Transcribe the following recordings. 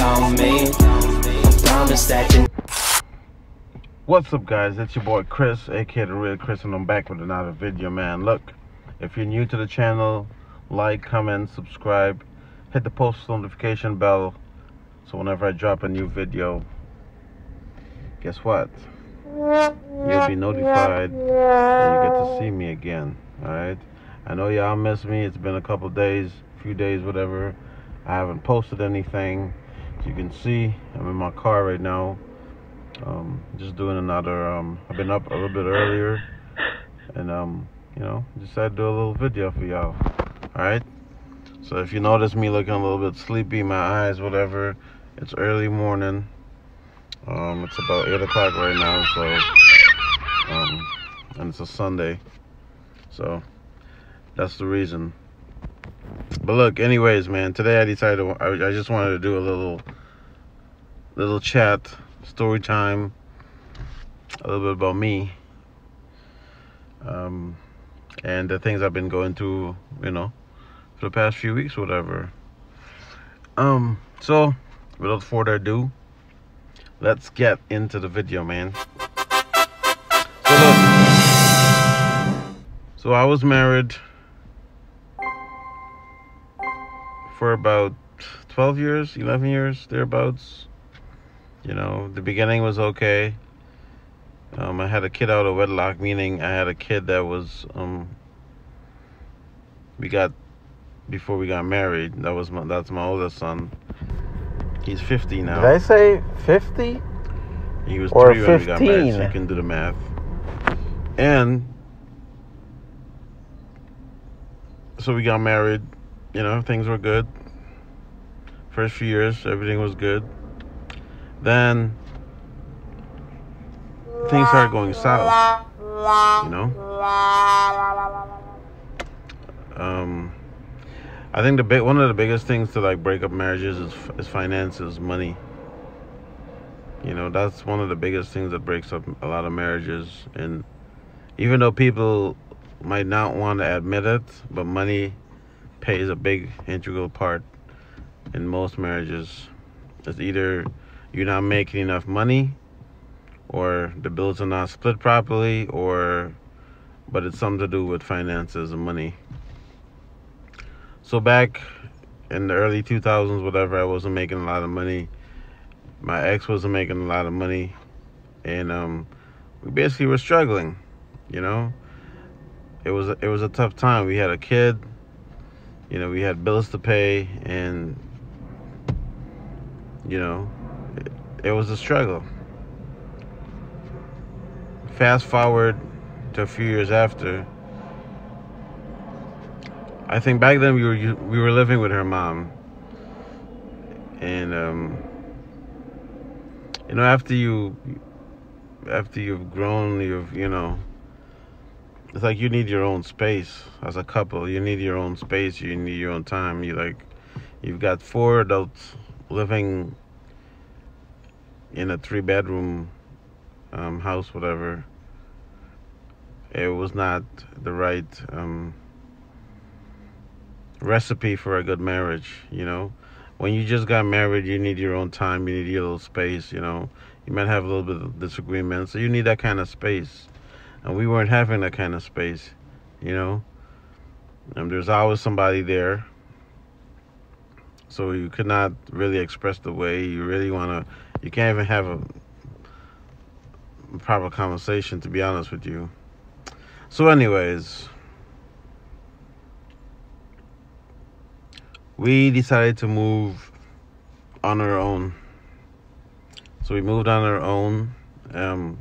on me. I promise that you. What's up, guys? It's your boy Chris, aka The Real Chris, and I'm back with another video, man. Look, if you're new to the channel, like, comment, subscribe, hit the post notification bell, so whenever I drop a new video, guess what? You'll be notified and you get to see me again. Alright? I know y'all miss me. It's been a couple days, few days, whatever. I haven't posted anything. As you can see, I'm in my car right now. Just doing another, I've been up a little bit earlier, and, you know, decided to do a little video for y'all. Alright? So if you notice me looking a little bit sleepy, my eyes, whatever, it's early morning. It's about 8 o'clock right now, so, and it's a Sunday, so that's the reason. But look, anyways, man, today I decided I just wanted to do a little chat, story time, a little bit about me, and the things I've been going through, you know, for the past few weeks, whatever. So without further ado, let's get into the video, man. So look, so I was married for about 12 years, 11 years, thereabouts. You know, the beginning was okay. I had a kid out of wedlock, meaning I had a kid that was, we got, before we got married. That's my oldest son. He's 50 now. Did I say 50? He was or 3 15? when we got married, so you can do the math. And so we got married, you know, things were good. First few years, everything was good. Then things started going south, you know. I think one of the biggest things to like break up marriages is finances, money. You know, that's one of the biggest things that breaks up a lot of marriages. And even though people might not want to admit it, but money plays a big integral part in most marriages. It's either you're not making enough money, or the bills are not split properly, but it's something to do with finances and money. So back in the early 2000s, whatever, I wasn't making a lot of money. My ex wasn't making a lot of money, and we basically were struggling. You know, it was a tough time. We had a kid, you know, we had bills to pay, and you know, it was a struggle. Fast forward to a few years after. I think back then we were living with her mom, and you know, after you've grown, you know, it's like you need your own space as a couple. You need your own space. You need your own time. You've got 4 adults living in a 3-bedroom house, whatever. It was not the right recipe for a good marriage. You know, when you just got married, you need your own time. You need your little space. You know, you might have a little bit of disagreement, so you need that kind of space. And we weren't having that kind of space. You know, and there's always somebody there, so you could not really express the way you really want to. You can't even have a proper conversation, to be honest with you. So anyways, we decided to move on our own. So we moved on our own, and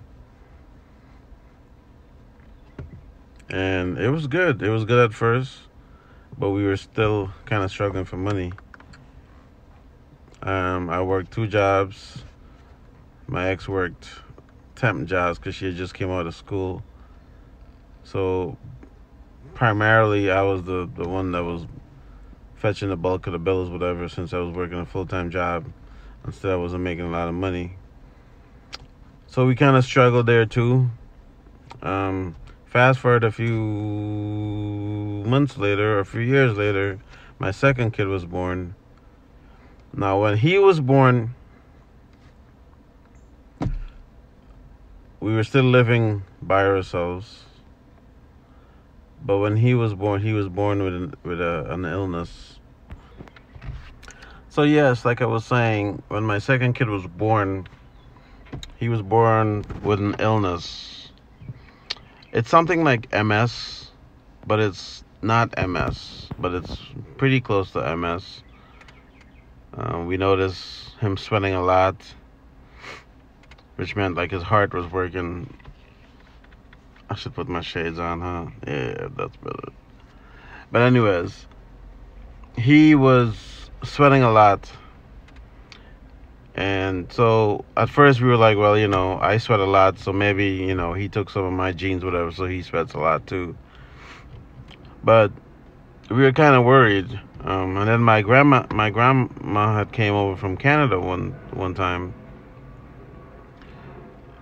it was good. It was good at first, but we were still kind of struggling for money. I worked 2 jobs. My ex worked temp jobs because she had just came out of school. So primarily I was the one that was fetching the bulk of the bills, whatever, since I was working a full-time job. Instead, I wasn't making a lot of money. So we kind of struggled there too. Fast forward a few months later, a few years later, my second kid was born. Now, when he was born, we were still living by ourselves. But when he was born with an illness. So yes, like I was saying, when my second kid was born, he was born with an illness. It's something like MS, but it's not MS, but it's pretty close to MS. We noticed him sweating a lot, which meant like his heart was working. I should put my shades on, huh? Yeah, that's better. But anyways, he was sweating a lot. And so at first we were like, well, I sweat a lot, so maybe, he took some of my genes, whatever, so he sweats a lot too. But we were kind of worried. And then my grandma had came over from Canada one time.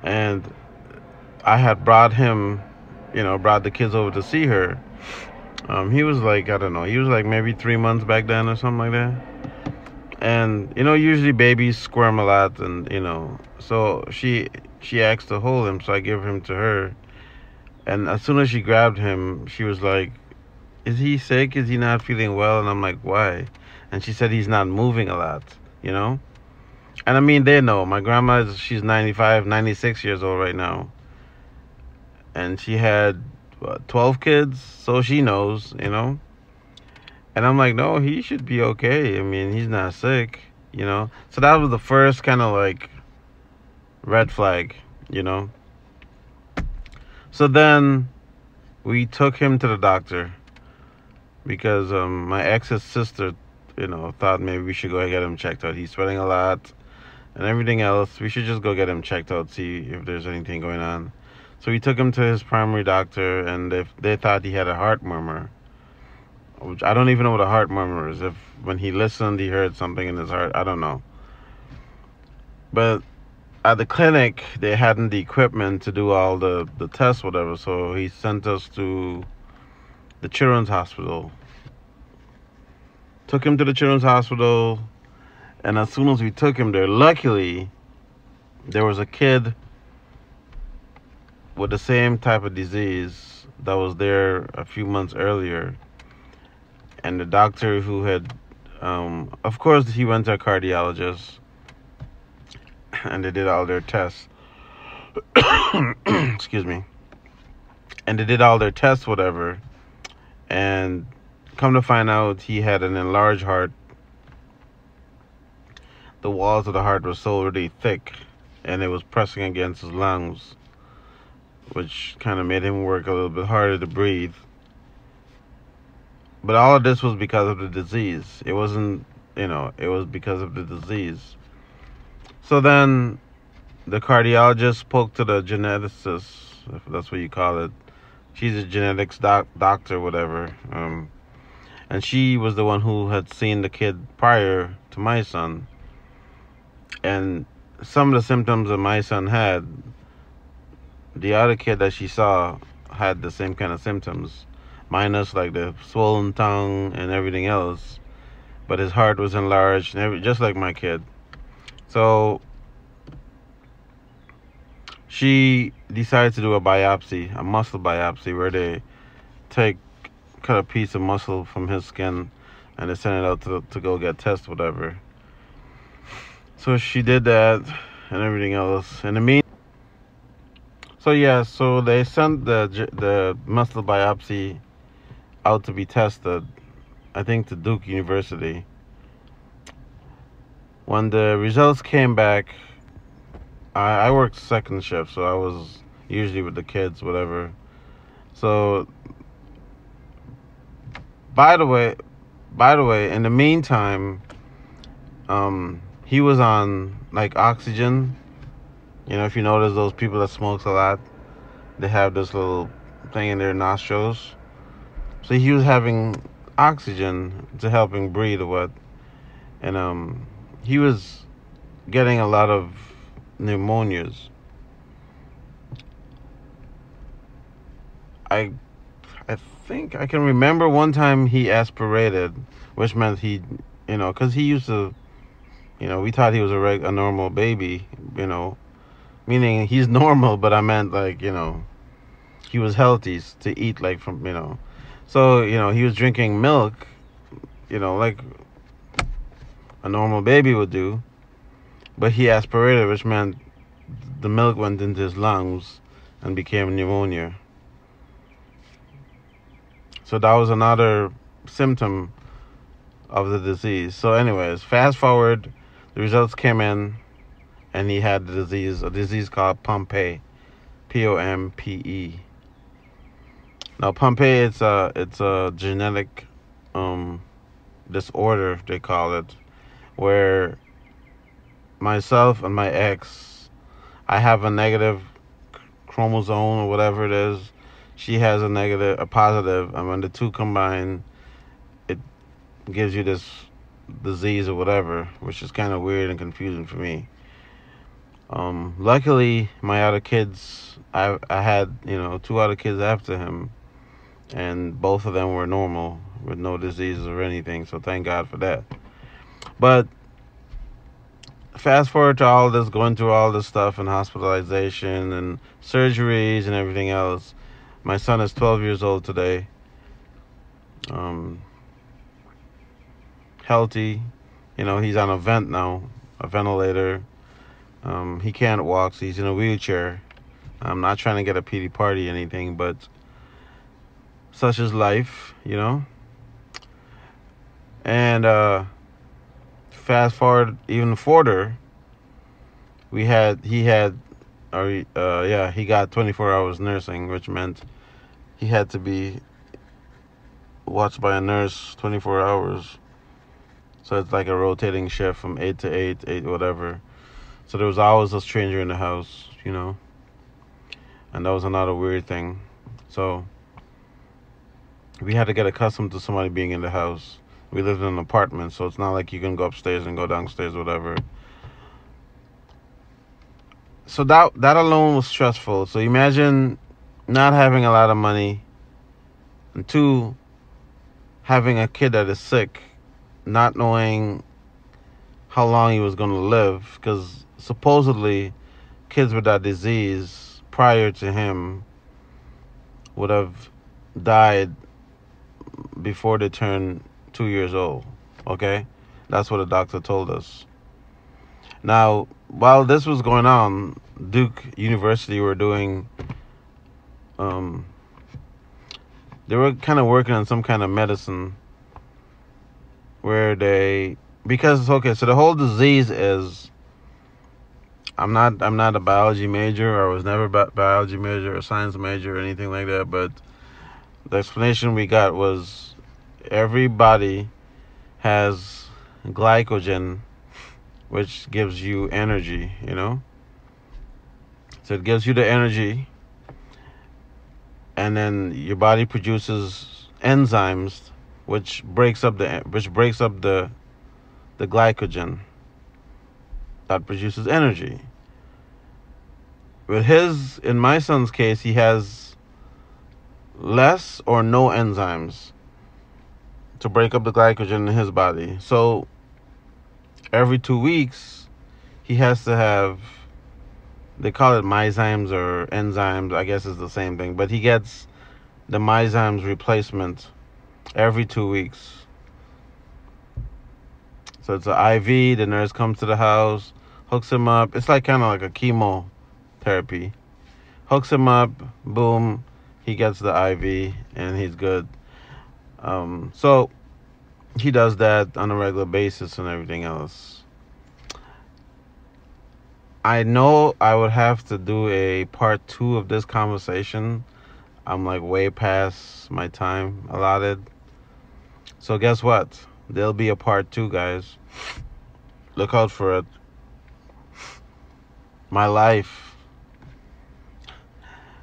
And I had brought the kids over to see her. He was like, I don't know, he was like maybe 3 months back then or something like that. And, usually babies squirm a lot and, so she asked to hold him, so I give him to her. And as soon as she grabbed him, she was like, is he sick? Is he not feeling well? And I'm like, why? And she said he's not moving a lot, And I mean, they know. My grandma, she's 95, 96 years old right now. And she had, 12 kids, so she knows, And I'm like, no, he should be okay. I mean, he's not sick, So that was the first kind of like red flag, So then we took him to the doctor because my ex's sister, thought maybe we should go get him checked out. He's sweating a lot and everything else. We should just go get him checked out, see if there's anything going on. So we took him to his primary doctor, and they thought he had a heart murmur. Which I don't even know what a heart murmur is. If when he listened, he heard something in his heart. I don't know. But at the clinic, they hadn't the equipment to do all the tests, whatever. So he sent us to the children's hospital. Took him to the children's hospital. And as soon as we took him there, luckily, there was a kid with the same type of disease that was there a few months earlier. And the doctor who had, of course, he went to a cardiologist, and they did all their tests. Excuse me. And they did all their tests, whatever. And come to find out, he had an enlarged heart. The walls of the heart were so really thick, and it was pressing against his lungs, which kind of made him work a little bit harder to breathe. But all of this was because of the disease. It wasn't, it was because of the disease. So then the cardiologist spoke to the geneticist, if that's what you call it. She's a genetics doctor, whatever. And she was the one who had seen the kid prior to my son. And some of the symptoms that my son had, the other kid that she saw had the same kind of symptoms. Minus like the swollen tongue and everything else, but his heart was enlarged, just like my kid. So she decided to do a biopsy, a muscle biopsy, where they cut a piece of muscle from his skin and they send it out to go get tested, whatever. So she did that and everything else. In the meantime, so they sent the muscle biopsy out to be tested, I think to Duke University. When the results came back, I worked second shift, so I was usually with the kids, whatever. So, by the way, in the meantime, he was on like oxygen. If you notice those people that smokes a lot, they have this little thing in their nostrils. So he was having oxygen to help him breathe or what. And he was getting a lot of pneumonias. I think I can remember one time he aspirated, which meant he, because he used to You know, we thought he was a normal baby, you know, meaning he's normal, but I meant like, you know, he was healthy to eat like from, you know. So, you know, he was drinking milk, you know, like a normal baby would do, but he aspirated, which meant the milk went into his lungs and became pneumonia. So that was another symptom of the disease. So anyways, fast forward, the results came in, and he had the disease, a disease called Pompe, Pompe. Now Pompe, it's a genetic disorder, they call it, where myself and my ex, I have a negative chromosome or whatever it is. She has a positive, and when the two combine, it gives you this disease or whatever, which is kind of weird and confusing for me. Luckily, my other kids, I had, you know, 2 other kids after him, and both of them were normal with no diseases or anything, so thank God for that. But fast forward to all this, going through all this stuff and hospitalization and surgeries and everything else. My son is 12 years old today. Healthy. You know, he's on a vent now, a ventilator. He can't walk, so he's in a wheelchair. I'm not trying to get a pity party or anything, but such is life, you know. And fast forward even further, he got 24 hours nursing, which meant he had to be watched by a nurse 24 hours. So it's like a rotating shift from 8 to 8 whatever. So there was always a stranger in the house, you know. And that was another weird thing. So we had to get accustomed to somebody being in the house. We lived in an apartment, so it's not like you can go upstairs and go downstairs, whatever. So that alone was stressful. So imagine not having a lot of money, and 2, having a kid that is sick, not knowing how long he was going to live, because supposedly kids with that disease prior to him would have died before they turned 2 years old. Okay? That's what the doctor told us. Now, while this was going on, Duke University were doing, they were kind of working on some kind of medicine where because, okay, so the whole disease is, I'm not a biology major, or I was never a biology major or science major or anything like that, but the explanation we got was everybody has glycogen, which gives you energy, you know. So it gives you the energy, and then your body produces enzymes, which breaks up the glycogen that produces energy. In my son's case, he has less or no enzymes to break up the glycogen in his body. So every 2 weeks, he has to have, they call it myzymes or enzymes, I guess it's the same thing, but he gets the myzymes replacement every 2 weeks. So it's an IV, the nurse comes to the house, hooks him up. It's like kind of like a chemotherapy. Hooks him up, boom, he gets the IV, and he's good. So he does that on a regular basis and everything else. I know I would have to do a part 2 of this conversation. I'm like way past my time allotted. So guess what? There'll be a part 2, guys. Look out for it. My life.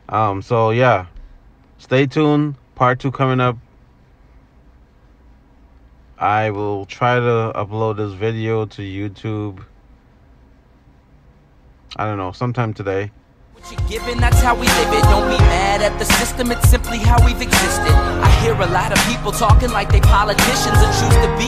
So yeah. Stay tuned. Part 2 coming up. I will try to upload this video to YouTube, I don't know, sometime today. What you're given, that's how we live it. Don't be mad at the system, it's simply how we've existed. I hear a lot of people talking like they politicians and choose to be